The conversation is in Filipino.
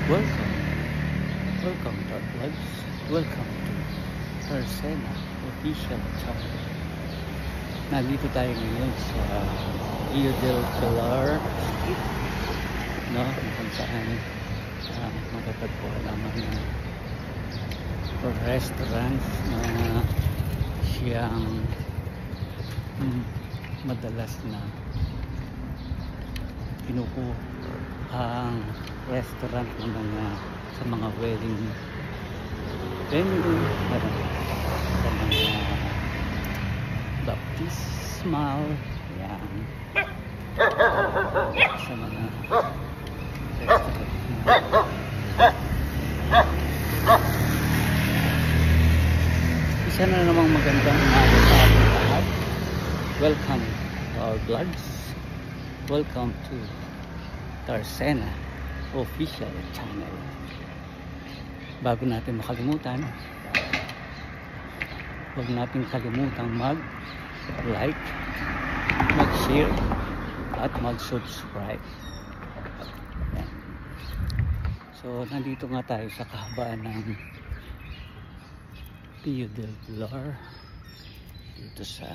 Welcome, welcome to vlogs. Welcome to Tarsena Official Channel. Nandito tayo ngayon sa Rio del Pilar, no? Kung saan matatagpuan naman ng restaurants na siyang madalas na pinupo ang restaurant ng sa mga wedding venue, sa mga baptismal, yan, sa mga restaurant isa na namang magandang umaga sa ating lahat. Welcome to our vlogs. Welcome to Tarsena Official Channel. Bago natin makalimutan, huwag natin kalimutang mag-like, mag-share at mag-subscribe. So nandito nga tayo sa kahabaan ng Rio del Pilar, dito sa